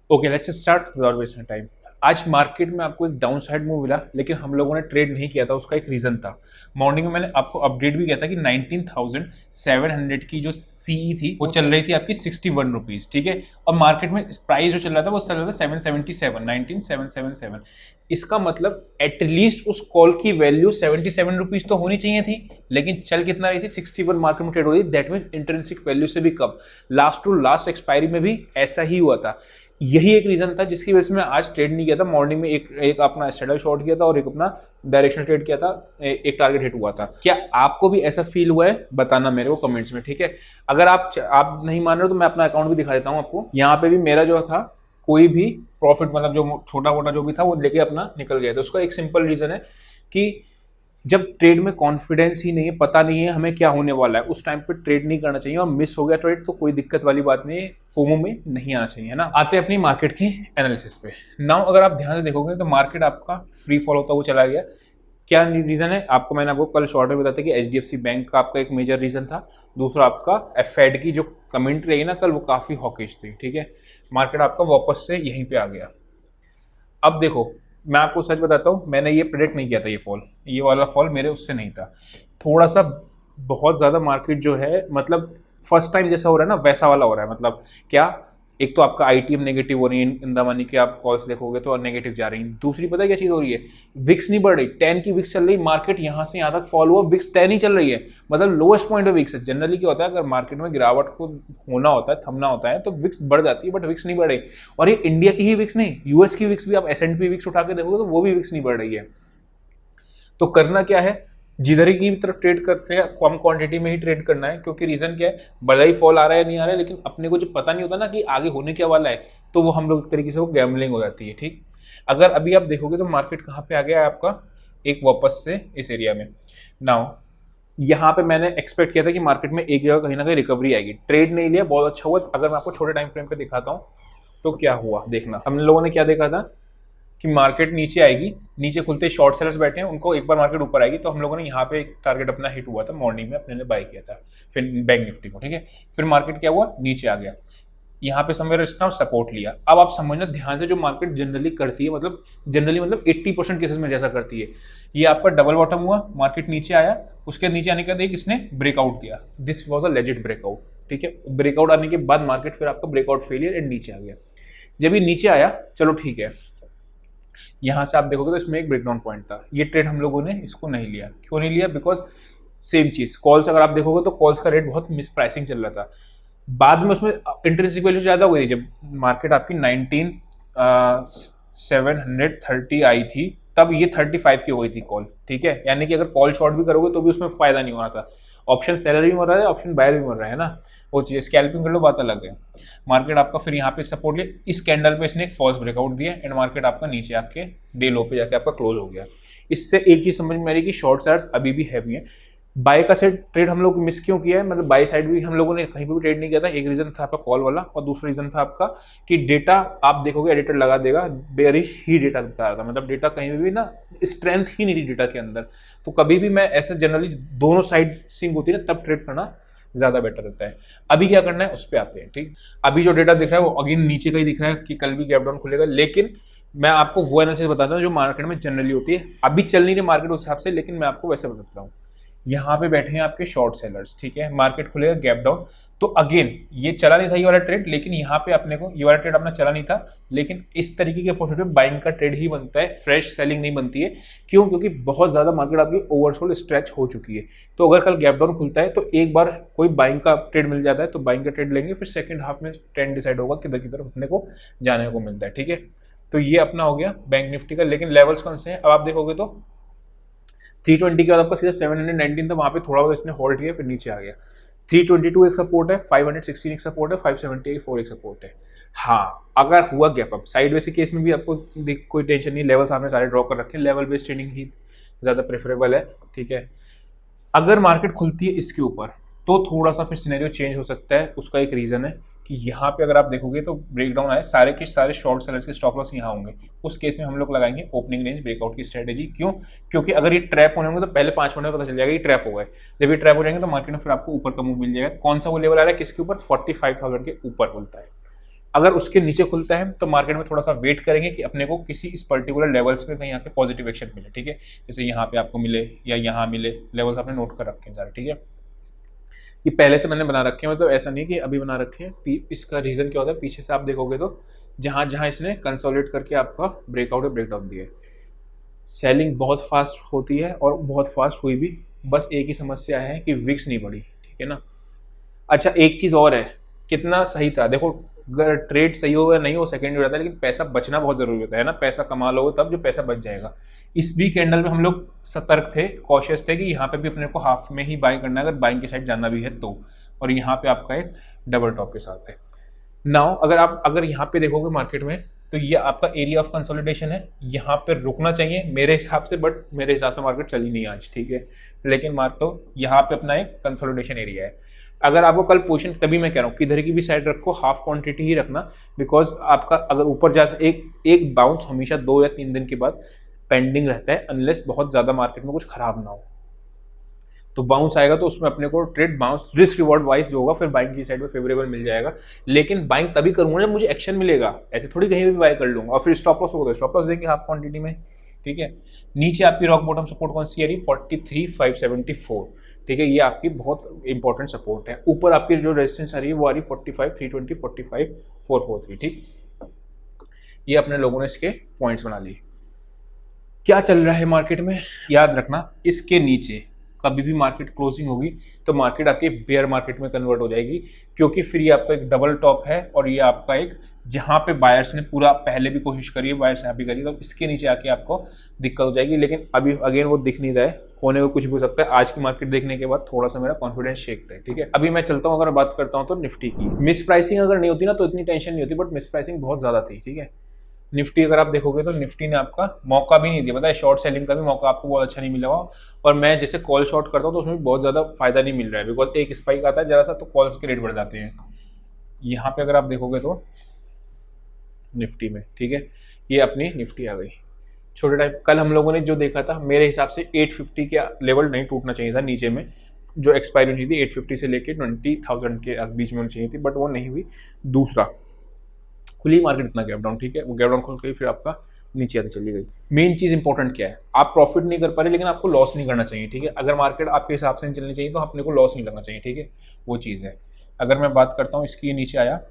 Okay, let's start without wasting time. आज market में आपको एक डाउन साइड मूव मिला, लेकिन हम लोगों ने ट्रेड नहीं किया था। उसका एक रीज़न था। मॉर्निंग में मैंने आपको अपडेट भी किया था कि 19,700 की जो सी थी वो चल रही थी आपकी 61 रुपीज़, ठीक है। और मार्केट में प्राइस जो चल रहा था वो चल रहा था 777, 19,777। इसका मतलब एटलीस्ट उस कॉल की वैल्यू 77 रुपीज़ तो होनी चाहिए थी, लेकिन चल कितना रही थी? 61 मार्केट में ट्रेड हो रही थी। दैट मीन्स इंट्रिंसिक वैल्यू से भी कम। लास्ट टू लास्ट एक्सपायरी में भी ऐसा ही हुआ था। यही एक रीजन था जिसकी वजह से मैं आज ट्रेड नहीं किया था। मॉर्निंग में एक अपना स्ट्रेडल शॉर्ट किया था और एक अपना डायरेक्शनल ट्रेड किया था। एक टारगेट हिट हुआ था। क्या आपको भी ऐसा फील हुआ है? बताना मेरे को कमेंट्स में, ठीक है। अगर आप नहीं मान रहे हो तो मैं अपना अकाउंट भी दिखा देता हूँ आपको। यहाँ पे भी मेरा जो था कोई भी प्रॉफिट, मतलब जो छोटा मोटा जो भी था वो लेके अपना निकल गया था। उसका एक सिंपल रीजन है कि जब ट्रेड में कॉन्फिडेंस ही नहीं है, पता नहीं है हमें क्या होने वाला है, उस टाइम पे ट्रेड नहीं करना चाहिए। और मिस हो गया ट्रेड तो कोई दिक्कत वाली बात नहीं है, फोमो में नहीं आना चाहिए, है ना। आते हैं अपनी मार्केट की एनालिसिस पे। नाउ अगर आप ध्यान से देखोगे तो मार्केट आपका फ्री फॉल होता हुआ चला गया। क्या रीजन है? मैंने आपको कल शॉर्ट में बताया कि एचडीएफसी बैंक का आपका एक मेजर रीजन था। दूसरा आपका फेड की जो कमेंट्री रही ना कल, वो काफी हॉकिश थी, ठीक है। मार्केट आपका वापस से यहीं पे आ गया। अब देखो, मैं आपको सच बताता हूँ, मैंने ये प्रेडिक्ट नहीं किया था। ये वाला फॉल मेरे उससे नहीं था। थोड़ा सा बहुत ज़्यादा मार्केट जो है, मतलब फर्स्ट टाइम जैसा हो रहा है ना वैसा वाला हो रहा है। मतलब क्या, एक तो आपका आईटीएम नेगेटिव हो रही है, इन द मनी के आप कॉल्स देखोगे तो नेगेटिव जा रही है। दूसरी पता है क्या चीज़ हो रही है? विक्स नहीं बढ़ रही, 10 की विक्स चल रही। मार्केट यहाँ से यहाँ तक फॉल हुआ, विक्स 10 ही चल रही है। मतलब लोएस्ट पॉइंट ऑफ विक्स है। जनरली क्या होता है, अगर मार्केट में गिरावट को होना होता है, थमना होता है, तो विक्स बढ़ जाती है, बट विक्स नहीं बढ़े। और ये इंडिया की ही विक्स नहीं, यूएस की विक्स भी, आप एसएनपी विक्स उठा के देखोगे तो वो भी विक्स नहीं बढ़ रही है। तो करना क्या है? जिधर की तरफ ट्रेड करते हैं कम क्वांटिटी में ही ट्रेड करना है। क्योंकि रीजन क्या है, भले ही फॉल आ रहा है नहीं आ रहा है, लेकिन अपने को जो पता नहीं होता ना कि आगे होने क्या वाला है, तो वो हम लोग एक तरीके से वो गैम्बलिंग हो जाती है, ठीक। अगर अभी आप देखोगे तो मार्केट कहाँ पे आ गया है आपका, एक वापस से इस एरिया में। नाउ यहाँ पे मैंने एक्सपेक्ट किया था कि मार्केट में एक जगह कहीं ना कहीं रिकवरी आएगी। ट्रेड नहीं लिया, बहुत अच्छा हुआ। अगर मैं आपको छोटे टाइम फ्रेम पे दिखाता हूँ तो क्या हुआ देखना। हम लोगों ने क्या देखा था कि मार्केट नीचे आएगी, नीचे खुलते शॉर्ट सेलर्स बैठे हैं, उनको एक बार मार्केट ऊपर आएगी। तो हम लोगों ने यहाँ पे एक टारगेट अपना हिट हुआ था, मॉर्निंग में अपने ने बाय किया था, फिर बैंक निफ्टी को, ठीक है। फिर मार्केट क्या हुआ, नीचे आ गया। यहाँ पे समवेयर इसका सपोर्ट लिया। अब आप समझना ध्यान से, जो मार्केट जनरली करती है, मतलब 80% केसेस में जैसा करती है, ये आपका डबल बॉटम हुआ, मार्केट नीचे आया, उसके नीचे आने के बाद एक इसने ब्रेकआउट दिया। This was a legit breakout, ठीक है। ब्रेकआउट आने के बाद मार्केट फिर आपका ब्रेकआउट फेलियर एंड नीचे आ गया। जब ये नीचे आया, चलो ठीक है, यहाँ से आप देखोगे तो इसमें एक ब्रेकडाउन पॉइंट था। ये ट्रेड हम लोगों ने इसको नहीं लिया। क्यों नहीं लिया? बिकॉज सेम चीज, कॉल्स अगर आप देखोगे तो कॉल्स का रेट बहुत मिस प्राइसिंग चल रहा था। बाद में उसमें इंट्रिंसिक वैल्यू ज़्यादा हो गई। जब मार्केट आपकी 19,730 आई थी, तब ये 35 की हो गई थी कॉल, ठीक है। यानी कि अगर कॉल शॉर्ट भी करोगे तो भी उसमें फायदा नहीं हो रहा था। ऑप्शन सेलर भी मर रहा है, ऑप्शन बायर भी मर रहा है ना, वो चीज़ स्कैल्पिंग कर लो, बात अलग है। मार्केट आपका फिर यहाँ पे सपोर्ट लिया, इस कैंडल पे इसने एक फॉल्स ब्रेकआउट दिया एंड मार्केट आपका नीचे आके डे लो पे जाके आपका क्लोज हो गया। इससे एक चीज़ समझ में आ रही कि शॉर्ट सेलर्स अभी भी हैवी है। बाय का साइड ट्रेड हम लोग मिस क्यों किया है? मतलब बाय साइड भी हम लोगों ने कहीं पे भी ट्रेड नहीं किया था। एक रीजन था आपका कॉल वाला, और दूसरा रीजन था आपका कि डेटा, आप देखोगे एडिटर लगा देगा, बेरिश ही डेटा बता रहा था। मतलब डेटा कहीं भी ना, स्ट्रेंथ ही नहीं थी डेटा के अंदर। तो कभी भी मैं ऐसे जनरली दोनों साइड सिंक होती है ना, तब ट्रेड करना ज्यादा बेटर रहता है। अभी क्या करना है उस पर आते हैं, ठीक। अभी जो डेटा दिख रहा है वो अगेन नीचे का ही दिख रहा है कि कल भी गैप डाउन खुलेगा, लेकिन मैं आपको वो एनालिसिस बताता हूँ जो मार्केट में जनरली होती है। अभी चल नहीं रही मार्केट उस हिसाब से, लेकिन मैं आपको वैसे बताता हूँ। यहाँ पे बैठे हैं आपके शॉर्ट सेलर्स, ठीक है। मार्केट खुलेगा गैप डाउन, तो अगेन ये चला नहीं था ये वाला ट्रेड, लेकिन यहाँ पे अपने को ये वाला ट्रेड अपना चला नहीं था, लेकिन इस तरीके के अपॉर्चुनिटी में बाइंग का ट्रेड ही बनता है, फ्रेश सेलिंग नहीं बनती है। क्यों? क्योंकि बहुत ज़्यादा मार्केट आपकी ओवरसोल्ड स्ट्रेच हो चुकी है। तो अगर कल गैप डाउन खुलता है तो एक बार कोई बाइंग का ट्रेड मिल जाता है, तो बाइंग का ट्रेड लेंगे, फिर सेकेंड हाफ में ट्रेंड डिसाइड होगा किधर की तरफ अपने को जाने को मिलता है, ठीक है। तो ये अपना हो गया बैंक निफ्टी का। लेकिन लेवल्स कौन से हैं अब आप देखोगे तो 320 के बाद आपका सीधा 719 था, वहां पे थोड़ा बहुत इसने होल्ड किया, फिर नीचे आ गया। 322 एक सपोर्ट है, 516 एक सपोर्ट है, 574 एक सपोर्ट है। हाँ, अगर हुआ गैप अप साइडवेज के केस में भी आपको कोई टेंशन नहीं, लेवल सामने सारे ड्रॉ कर रखे हैं। लेवल बेस्ड ट्रेडिंग ही ज़्यादा प्रेफरेबल है, ठीक है। अगर मार्केट खुलती है इसके ऊपर तो थोड़ा सा फिर सिनेरियो चेंज हो सकता है। उसका एक रीज़न है कि यहाँ पे अगर आप देखोगे तो ब्रेकडाउन आए, सारे के सारे शॉर्ट सेलर्स के स्टॉप लॉस यहाँ होंगे। उस केस में हम लोग लगाएंगे ओपनिंग रेंज ब्रेकआउट की स्ट्रेटेजी। क्यों? क्योंकि अगर ये ट्रैप होने होंगे तो पहले 5 मिनट में पता चल जाएगा ये ट्रैप हो गए। जब ये ट्रैप हो जाएंगे तो मार्केट में फिर आपको ऊपर का मूव मिल जाएगा। कौन सा वो लेवल आ रहा है किसके ऊपर? 45,000 के ऊपर खुलता है, अगर उसके नीचे खुलता है तो मार्केट में थोड़ा सा वेट करेंगे कि अपने को किसी इस पर्टिकुलर लेवल्स पे कहीं आके पॉजिटिव एक्शन मिले, ठीक है। जैसे यहाँ पे आपको मिले या यहाँ मिले, लेवल्स आपने नोट कर रखे हैं सारे, ठीक है। ये पहले से मैंने बना रखे हैं, मतलब ऐसा नहीं कि अभी बना रखे हैं। इसका रीज़न क्या होता है, पीछे से आप देखोगे तो जहाँ जहाँ इसने कंसोलिडेट करके आपका ब्रेकआउट और ब्रेकडाउन दिया है, सेलिंग बहुत फास्ट होती है और बहुत फास्ट हुई भी। बस एक ही समस्या है कि विक्स नहीं बढ़ी, ठीक है ना। अच्छा, एक चीज़ और है, कितना सही था देखो, अगर ट्रेड सही हो या नहीं हो सेकेंड हो जाता है, लेकिन पैसा बचना बहुत ज़रूरी होता है ना। पैसा कमा लो तब जो पैसा बच जाएगा। इस भी कैंडल में हम लोग सतर्क थे, कॉशियस थे कि यहाँ पे भी अपने को हाफ में ही बाई करना है अगर बाइंग की साइड जाना भी है तो। और यहाँ पे आपका एक डबल टॉप के साथ है। नाउ अगर यहाँ पे देखोगे मार्केट में, तो ये आपका एरिया ऑफ कंसोलिडेशन है, यहाँ पे रुकना चाहिए मेरे हिसाब से, बट मेरे हिसाब से मार्केट चली नहीं आज, ठीक है। लेकिन मार्क तो यहाँ पे अपना एक कंसोलिडेशन एरिया है। अगर आपको कल पोजीशन, तभी मैं कह रहा हूँ किधर की भी साइड रखो, हाफ क्वांटिटी ही रखना, बिकॉज आपका अगर ऊपर जाता एक बाउंस हमेशा 2 या 3 दिन के बाद पेंडिंग रहता है, अनलेस बहुत ज़्यादा मार्केट में कुछ खराब ना हो। तो बाउंस आएगा तो उसमें अपने को trade bounce risk reward wise जो होगा फिर बाइंग की साइड में फेवरेबल मिल जाएगा। लेकिन बाइंग तभी करूंगा जब मुझे एक्शन मिलेगा, ऐसे थोड़ी कहीं भी बाय कर लूंगा। और फिर स्टॉप लॉस होगा तो स्टॉप लॉस देंगे हाफ क्वांटिटी में, ठीक है। नीचे आपकी रॉक बॉटम सपोर्ट कौन सी आ रही, 43,574, ठीक है। ये आपकी बहुत इंपॉर्टेंट सपोर्ट है। ऊपर आपकी जो रेजिस्टेंस आ रही है वो आ रही 45,320, 45,443, ठीक। ये अपने लोगों ने इसके पॉइंट्स बना लिए। क्या चल रहा है मार्केट में, याद रखना, इसके नीचे कभी भी मार्केट क्लोजिंग होगी तो मार्केट आपके बेयर मार्केट में कन्वर्ट हो जाएगी, क्योंकि फिर ये आपका एक डबल टॉप है और ये आपका एक जहाँ पे बायर्स ने पूरा पहले भी कोशिश करी है, बायर्स यहाँ भी करी, तो इसके नीचे आके आपको दिक्कत हो जाएगी। लेकिन अभी अगेन वो दिख नहीं रहा है, होने को कुछ भी हो सकता है। आज की मार्केट देखने के बाद थोड़ा सा मेरा कॉन्फिडेंस शेक है, ठीक है। अभी मैं चलता हूँ, अगर बात करता हूँ तो निफ्टी की। मिस प्राइसिंग अगर नहीं होती ना तो इतनी टेंशन नहीं होती, बट मिस प्राइसिंग बहुत ज़्यादा थी, ठीक है। निफ्टी अगर आप देखोगे तो निफ्टी ने आपका मौका भी नहीं दिया, पता है, शॉर्ट सेलिंग का भी मौका आपको बहुत अच्छा नहीं मिला हुआ। और मैं जैसे कॉल शॉर्ट करता हूँ तो उसमें भी बहुत ज़्यादा फायदा नहीं मिल रहा है, बिकॉज एक स्पाइक आता है जरा सा तो कॉल्स के रेट बढ़ जाते हैं। यहाँ पे अगर आप देखोगे तो निफ्टी में, ठीक है, ये अपनी निफ्टी आ गई छोटे टाइप। कल हम लोगों ने जो देखा था, मेरे हिसाब से 850 के लेवल नहीं टूटना चाहिए था नीचे में, जो एक्सपायरी हुई थी 850 से लेके 20,000 के बीच में होनी चाहिए थी, बट वो नहीं हुई। दूसरा, खुली मार्केट इतना गैप डाउन, ठीक है, वो गैप डाउन खुल गई, फिर आपका नीचे आती चली गई। मेन चीज़ इंपॉर्टेंट क्या है, आप प्रॉफिट नहीं कर पा रहे लेकिन आपको लॉस नहीं करना चाहिए, ठीक है। अगर मार्केट आपके हिसाब से नहीं चलनी चाहिए तो अपने को लॉस नहीं लगना चाहिए, ठीक है, वो चीज़ है। अगर मैं बात करता हूँ, इसके नीचे आया,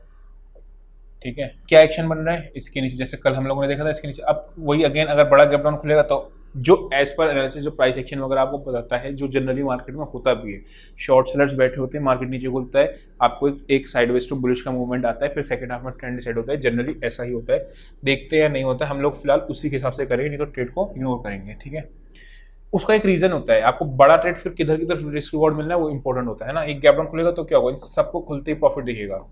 ठीक है, क्या एक्शन बन रहा है इसके नीचे, जैसे कल हम लोगों ने देखा था इसके नीचे। अब वही अगेन, अगर बड़ा गैप डाउन खुलेगा तो जो एज पर एनालिसिस जो प्राइस एक्शन वगैरह आपको बताता है, जो जनरली मार्केट में होता भी है, शॉर्ट सेलर्स बैठे होते हैं, मार्केट नीचे खुलता है, आपको एक साइडवेज टू बुलिश का मूवमेंट आता है, फिर सेकंड हाफ में ट्रेंड डिसाइड होता है, जनरली ऐसा ही होता है। देखते हैं या नहीं होता है, हम लोग फिलहाल उसी के हिसाब से करेंगे, नहीं तो ट्रेड को इग्नोर करेंगे, ठीक है। उसका एक रीजन होता है, आपको बड़ा ट्रेड फिर किधर किधर रिस्क रिवॉर्ड मिलना है वो इंपॉर्टेंट होता है ना। एक गैप डाउन खुलेगा तो क्या होगा, इन सबको खुलते ही प्रॉफिट दिखेगा,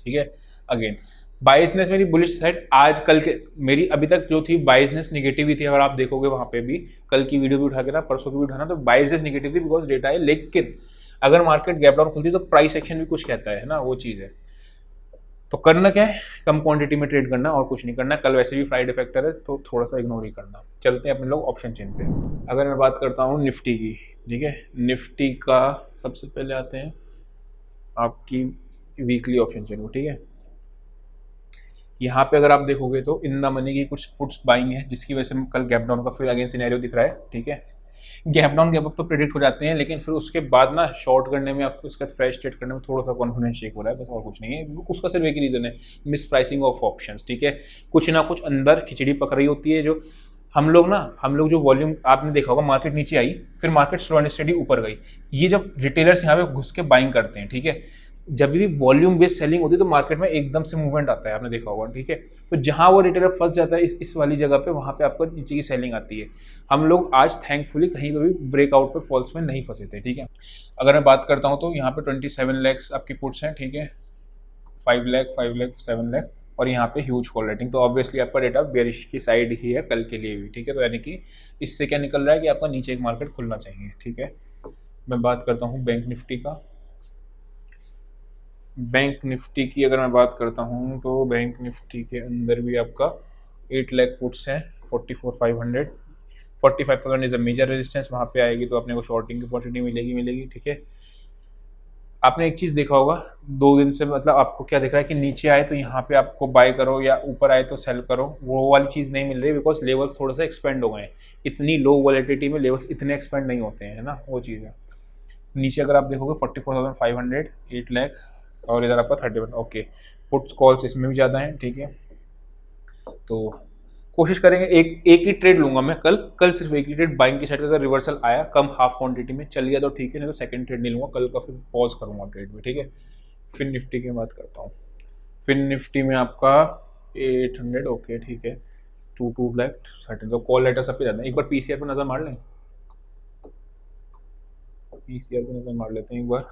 ठीक है। अगेन बाइसनेस मेरी बुलिश साइड, आज कल के मेरी अभी तक जो थी बाइसनेस निगेटिव ही थी। अगर आप देखोगे वहां पे भी, कल की वीडियो भी उठा के ना, परसों की भी उठाना, तो बाइसनेस निगेटिव थी बिकॉज डेटा है। लेकिन अगर मार्केट गैप डाउन खुलती तो प्राइस एक्शन भी कुछ कहता है ना, वो चीज़ है। तो करना क्या है, कम क्वांटिटी में ट्रेड करना और कुछ नहीं करना। कल वैसे भी फ्राइडे फैक्टर है तो थोड़ा सा इग्नोर ही करना। चलते हैं अपने लोग ऑप्शन चेन पे। अगर मैं बात करता हूँ निफ्टी की, ठीक है, निफ्टी का सबसे पहले आते हैं आपकी वीकली ऑप्शन चेन को, ठीक है। यहाँ पे अगर आप देखोगे तो इन द मनी की कुछ पुट्स बाइंग है, जिसकी वजह से कल गैप डाउन का फिर अगेन सिनेरियो दिख रहा है, ठीक है। गैप डाउन गैप अप तो प्रेडिक्ट हो जाते हैं, लेकिन फिर उसके बाद ना शॉर्ट करने में, आपको उसका फ्रेश ट्रेड करने में थोड़ा सा कॉन्फिडेंस शेक हो रहा है, बस और कुछ नहीं है। उसका सिर्फ एक ही रीज़न है, मिस प्राइसिंग ऑफ ऑप्शंस, ठीक है। कुछ ना कुछ अंदर खिचड़ी पक रही होती है। जो हम लोग जो वॉल्यूम आपने देखा होगा, मार्केट नीचे आई, फिर मार्केट स्लो एंड स्टेडी ऊपर गई। ये जब रिटेलर्स यहाँ पे घुस के बाइंग करते हैं, ठीक है, जब भी वॉल्यूम बेस्ड सेलिंग होती है तो मार्केट में एकदम से मूवमेंट आता है, आपने देखा होगा, ठीक है। तो जहां वो रिटेलर फंस जाता है इस वाली जगह पे, वहां पे आपको नीचे की सेलिंग आती है। हम लोग आज थैंकफुली कहीं पर भी ब्रेकआउट पे फॉल्स में नहीं फंसे थे, ठीक है। अगर मैं बात करता हूँ तो यहाँ पे 27 लैक्स आपकी पुट्स हैं, ठीक है, 5 लाख 7 लाख, और यहाँ पे ह्यूज कॉल रेटिंग। तो ऑब्वियसली आपका डेटा बेरिश की साइड ही है कल के लिए भी, ठीक है। तो यानी कि इससे क्या निकल रहा है कि आपका नीचे एक मार्केट खुलना चाहिए, ठीक है। मैं बात करता हूँ बैंक निफ्टी का। बैंक निफ्टी की अगर मैं बात करता हूँ तो बैंक निफ्टी के अंदर भी आपका 8 लाख पुट्स हैं, 44,500, 45,000 इज अ मेजर रेजिस्टेंस, वहाँ पे आएगी तो अपने को शॉर्टिंग की अपॉर्चुनिटी मिलेगी, ठीक है। आपने एक चीज़ देखा होगा 2 दिन से, मतलब आपको क्या दिख रहा है कि नीचे आए तो यहाँ पे आपको बाय करो या ऊपर आए तो सेल करो, वो वाली चीज़ नहीं मिल रही, बिकॉज लेवल्स थोड़ा सा एक्सपेंड हो गए हैं। इतनी लो वॉलेटिलिटी में लेवल्स इतने एक्सपेंड नहीं होते हैं, है ना, वो चीज़ है। नीचे अगर आप देखोगे 44,500, 8 लाख, और इधर आपका 31। ओके, पुट्स कॉल्स इसमें भी ज़्यादा हैं, ठीक है। तो कोशिश करेंगे एक ही ट्रेड लूंगा मैं कल सिर्फ एक ही ट्रेड बाइंग की साइड का। अगर रिवर्सल आया कम हाफ क्वांटिटी में चल गया तो ठीक है, नहीं तो सेकंड ट्रेड नहीं लूंगा कल का, फिर पॉज करूंगा ट्रेड में, ठीक है। फिर निफ्टी की बात करता हूँ। फिर निफ्टी में आपका 800, ओके ठीक है, 2 लाख 30। तो कॉल लेटर सब पे जाते हैं। एक बार पीसीआर पर नज़र मार लें, पीसीआर पर नज़र मार लेते हैं एक बार।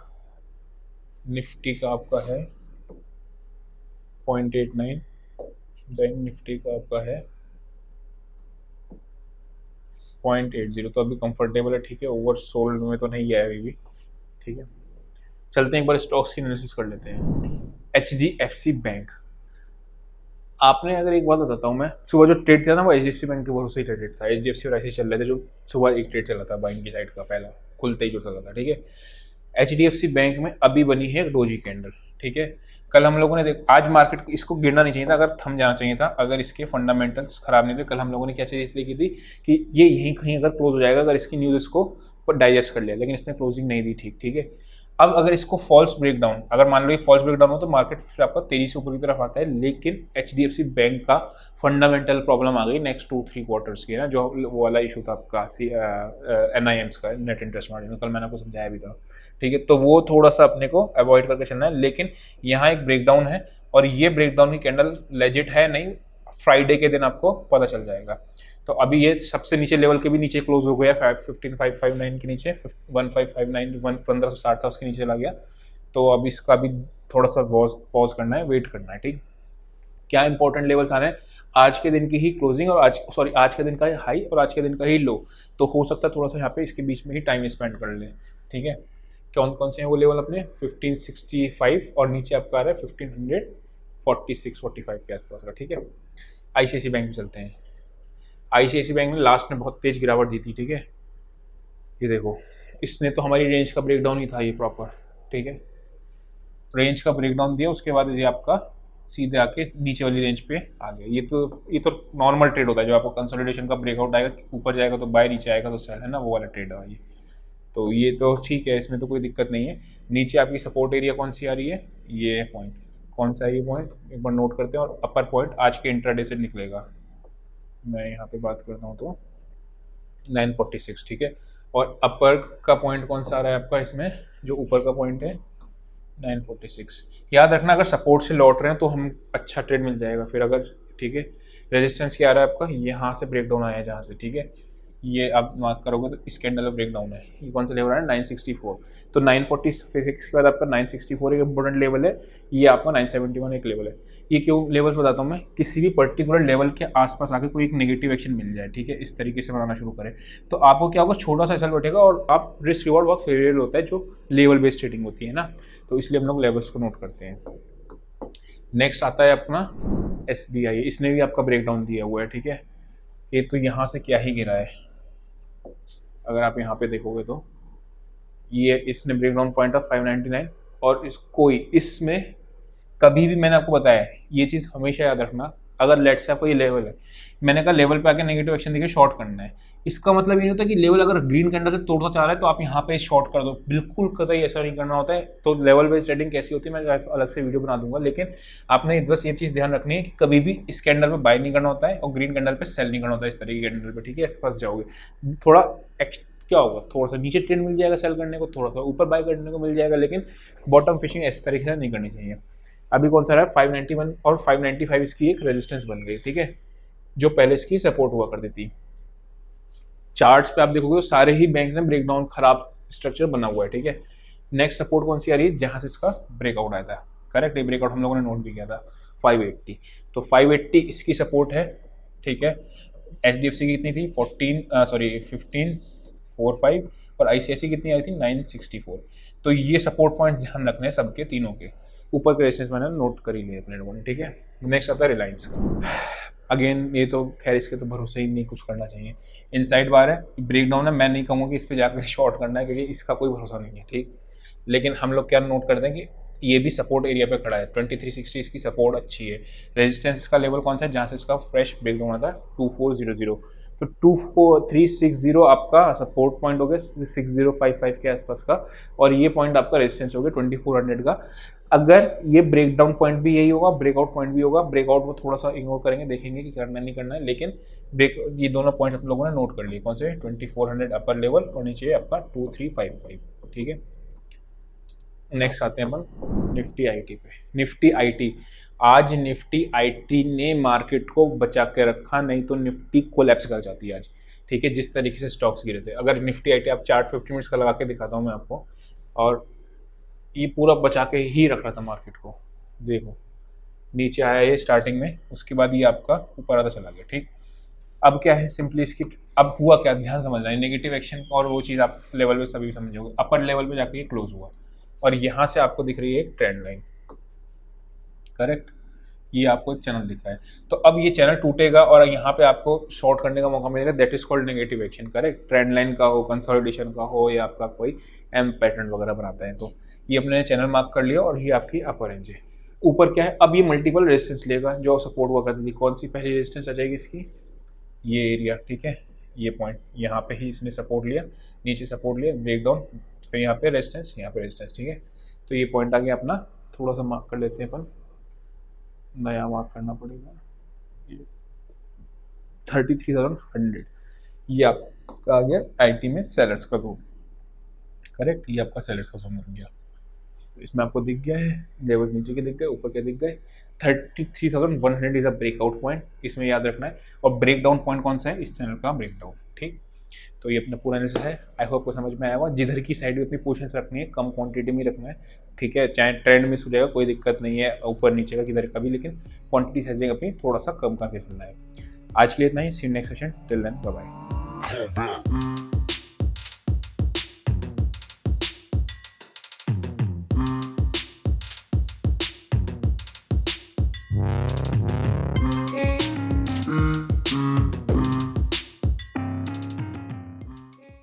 निफ्टी का आपका है 0.89, बैंक निफ्टी का आपका है 0.80। तो अभी कंफर्टेबल है, ठीक है, ओवर सोल्ड में तो नहीं गया है अभी भी, ठीक है। चलते हैं एक बार स्टॉक्स की एनालिसिस कर लेते हैं। HDFC बैंक, आपने अगर एक बात बताता हूँ मैं, सुबह जो ट्रेड था ना वो HDFC बैंक के भरोसे ही ट्रेडेड था। HDFC और ऐसे चल रहे थे, जो सुबह एक ट्रेड चला था बाइंग की साइड का, पहला खुलते ही जो चला था, ठीक है। HDFC बैंक में अभी बनी है डोजी कैंडल, ठीक है। कल हम लोगों ने आज मार्केट इसको गिरना नहीं चाहिए था, अगर थम जाना चाहिए था, अगर इसके फंडामेंटल्स खराब नहीं थे। कल हम लोगों ने क्या चीज़ इसलिए की थी कि ये यहीं कहीं अगर क्लोज हो जाएगा, अगर इसकी न्यूज़ इसको डाइजेस्ट कर लिया, लेकिन इसने क्लोजिंग नहीं दी, ठीक है। अब अगर इसको फॉल्स ब्रेकडाउन, अगर मान लो ये फॉल्स ब्रेकडाउन हो तो मार्केट फिर आपका तेजी से ऊपर की तरफ आता है, लेकिन HDFC बैंक का फंडामेंटल प्रॉब्लम आ गई नेक्स्ट 2-3 क्वार्टर्स की, ना, जो वो वाला इशू था आपका NIMs का, नेट इंटरेस्ट मार्जिन, कल मैंने आपको समझाया भी था, ठीक है। तो वो थोड़ा सा अपने को अवॉइड करके चलना है, लेकिन यहाँ एक ब्रेकडाउन है और ये ब्रेकडाउन की कैंडल लेजिट है नहीं, फ्राइडे के दिन आपको पता चल जाएगा। तो अभी ये सबसे नीचे लेवल के भी नीचे क्लोज हो गया, 15,559 के नीचे, 1559, 1560 था उसके नीचे चला गया। तो अब इसका भी थोड़ा सा पॉज करना है, वेट करना है, ठीक। क्या इंपॉर्टेंट लेवल्स आ रहे हैं, आज के दिन की ही क्लोजिंग और आज के दिन का ही हाई और आज के दिन का ही लो। तो हो सकता है थोड़ा सा यहाँ पे इसके बीच में ही टाइम स्पेंड कर लें, ठीक है। कौन कौन से हैं वो लेवल अपने, 1565 और नीचे आपका आ रहा है 1546-45 के आसपास का, ठीक है। ICICI बैंक में चलते हैं। ICICI बैंक ने लास्ट में बहुत तेज गिरावट दी थी, ठीक है। ये देखो, इसने तो हमारी रेंज का ब्रेकडाउन ही था ये प्रॉपर, ठीक है। रेंज का ब्रेकडाउन दिया, उसके बाद ये आपका सीधे आके नीचे वाली रेंज पे आ गया। ये तो नॉर्मल ट्रेड होता है, जो आपको कंसोलिडेशन का ब्रेकआउट आएगा, ऊपर जाएगा तो बाय, नीचे आएगा तो सेल, है ना, वो वाला ट्रेड है ये। तो ये तो ठीक है, इसमें तो कोई दिक्कत नहीं है। नीचे आपकी सपोर्ट एरिया कौन सी आ रही है, ये पॉइंट, कौन सा है ये पॉइंट, एक बार नोट करते हैं। और अपर पॉइंट आज के इंट्राडे से निकलेगा, मैं यहाँ पे बात करता हूँ तो 946, ठीक है। और अपर का पॉइंट कौन सा आ रहा है आपका इसमें, जो ऊपर का पॉइंट है 946। याद रखना, अगर सपोर्ट से लौट रहे हैं तो हम अच्छा ट्रेड मिल जाएगा फिर, अगर, ठीक है। रेजिस्टेंस क्या आ रहा है आपका, यहाँ से ब्रेकडाउन आया है जहाँ से, ठीक है। ये आप मार्क करोगे तो इस कैंडल में ब्रेकडाउन है। ये कौन सा लेवल है, 964। तो 946 के बाद आपका 964 एक इंपॉर्टेंट लेवल है, ये आपका 971 एक लेवल है। ये क्यों लेवल्स बताता हूँ मैं, किसी भी पर्टिकुलर लेवल के आसपास आके कोई एक नेगेटिव एक्शन मिल जाए, ठीक है, इस तरीके से बनाना शुरू करें तो आपको क्या होगा, छोटा सा एसएल बैठेगा और आप रिस्क रिवॉर्ड बहुत फेवरेबल होता है, जो लेवल बेस्ड ट्रेडिंग होती है ना। तो इसलिए हम लोग लेवल्स को नोट करते हैं। नेक्स्ट आता है अपना SBI, इसने भी आपका ब्रेकडाउन दिया हुआ है, ठीक है। ये तो यहाँ से क्या ही गिरा है, अगर आप यहाँ पे देखोगे तो ये इसने ब्रेकडाउन पॉइंट था 599, और इसमें कभी भी मैंने आपको बताया है ये चीज़ हमेशा याद रखना, अगर लेट से आपको ये लेवल है, मैंने कहा लेवल पे आके नेगेटिव एक्शन देके शॉर्ट करना है, इसका मतलब ये नहीं होता कि लेवल अगर ग्रीन कैंडल से तोड़ना चाह रहा है तो आप यहाँ पे शॉर्ट कर दो, बिल्कुल कतई ऐसा नहीं करना होता है। तो लेवल बेस्ड ट्रेडिंग कैसी होती है मैं अलग से वीडियो बना दूंगा, लेकिन आपने बस ये चीज़ ध्यान रखनी है कि कभी भी इस कैंडल पे बाय नहीं करना होता है और ग्रीन कैंडल पे सेल नहीं करना होता है, इस तरीके के कैंडल पे, ठीक है। फंस जाओगे, थोड़ा क्या होगा, थोड़ा सा नीचे ट्रेंड मिल जाएगा सेल करने को, थोड़ा सा ऊपर बाय करने को मिल जाएगा, लेकिन बॉटम फिशिंग इस तरीके से नहीं करनी चाहिए। अभी कौन सा रहा है 591 और 595 इसकी एक रेजिस्टेंस बन गई, ठीक है, जो पहले इसकी सपोर्ट हुआ करती थी। चार्ट्स पे आप देखोगे तो सारे ही बैंक में ब्रेकडाउन खराब स्ट्रक्चर बना हुआ है, ठीक है। नेक्स्ट सपोर्ट कौन सी आ रही है, जहां से इसका ब्रेकआउट आया था, करेक्ट, ये ब्रेकआउट हम लोगों ने नोट भी किया था 580। तो 580 इसकी सपोर्ट है, ठीक है। HDFC की कितनी थी 1545 और ICICI कितनी आई थी 964। तो ये सपोर्ट पॉइंट ध्यान रखने हैं सबके तीनों के, ऊपर के रेजिस्टेंस मैंने नोट कर ही लिए अपने लोगों ने, ठीक है। नेक्स्ट आता है रिलायंस का। अगेन ये तो खैर इसके तो भरोसे ही नहीं कुछ करना चाहिए, इनसाइड बार है, ब्रेकडाउन है, मैं नहीं कहूँगा कि इस पर जाकर शॉर्ट करना है, क्योंकि इसका कोई भरोसा नहीं है, ठीक। लेकिन हम लोग क्या नोट करते हैं कि ये भी सपोर्ट एरिया पे खड़ा है, 2360 इसकी सपोर्ट अच्छी है। रेजिस्टेंस का लेवल कौन सा है, जहाँ से इसका फ्रेश ब्रेकडाउन आता है 2400, तो 24360 आपका सपोर्ट पॉइंट हो गया 6055 के आसपास का, और ये पॉइंट आपका रेजिस्टेंस हो गया 2400 का। अगर ये ब्रेकडाउन पॉइंट भी यही होगा, ब्रेकआउट पॉइंट भी होगा, ब्रेकआउट में थोड़ा सा इग्नोर करेंगे, देखेंगे कि करना नहीं करना है, लेकिन ब्रेक ये दोनों पॉइंट हम लोगों ने नोट कर लिए, कौन से 2400 अपर लेवल और नीचे आपका 2355, ठीक है। नेक्स्ट आते हैं अपन निफ्टी आईटी पे। निफ्टी आईटी, आज निफ्टी आईटी ने मार्केट को बचा के रखा, नहीं तो निफ्टी कोलैप्स कर जाती है आज, ठीक है। जिस तरीके से स्टॉक्स गिरे थे, अगर निफ्टी आईटी आप चार्ट 50 मिनट्स का लगा के दिखाता हूँ मैं आपको, और ये पूरा बचा के ही रख रहा था मार्केट को। देखो नीचे आया ये स्टार्टिंग में, उसके बाद ये आपका ऊपर आधा चला गया, ठीक। अब क्या है सिंपली इसकी, अब हुआ क्या, ध्यान समझना है, नेगेटिव एक्शन और वो चीज़ आप लेवल पे सभी समझोगे। अपर लेवल पे जाके ये क्लोज हुआ और यहाँ से आपको दिख रही है एक ट्रेंड लाइन, करेक्ट, ये आपको एक चैनल दिख रहा है। तो अब ये चैनल टूटेगा और यहाँ पे आपको शॉर्ट करने का मौका मिलेगा, that is called negative action, correct. Trend line का हो, कंसोलिडेशन का हो, या आपका कोई एम पैटर्न वगैरह बनाता है, तो ये अपने चैनल मार्क कर लिया और ये आपकी अपर रेंज है। ऊपर क्या है, अब ये मल्टीपल रेजिस्टेंस लेगा, जो सपोर्ट हुआ करती थी। कौन सी पहली रेजिस्टेंस आ जाएगी इसकी, ये एरिया, ठीक है, ये पॉइंट यहाँ पे ही इसने सपोर्ट लिया, नीचे सपोर्ट लिया, ब्रेकडाउन, फिर यहाँ पे रेजिस्टेंस, यहाँ पे रेजिस्टेंस, ठीक है। तो ये पॉइंट आ गया अपना, थोड़ा सा मार्क कर लेते हैं अपन, नया मार्क करना पड़ेगा, ये 33,100, ये आपका आ गया आईटी में सेलर्स का जोन, करेक्ट, ये आपका सेलर्स का जोन बन गया। तो इसमें आपको दिख गया है, लेवल नीचे के दिख गए, ऊपर के दिख गए। 33,100 इज अ ब्रेकआउट पॉइंट, इसमें याद रखना है। और ब्रेकडाउन पॉइंट कौन सा है, इस चैनल का ब्रेकडाउन, ठीक। तो ये अपना पूरा एनालिसिस है, आई होप को समझ में आया होगा। जिधर की साइड में अपनी पोजीशंस रखनी है, कम क्वांटिटी में रखना है, ठीक है। चाहे ट्रेंड मिस हो जाएगा कोई दिक्कत नहीं है, ऊपर नीचे का किधर का भी, लेकिन क्वांटिटी साइजिंग अपनी थोड़ा सा कम करके चलना है। आज के लिए इतना ही, see you next session, till then bye bye.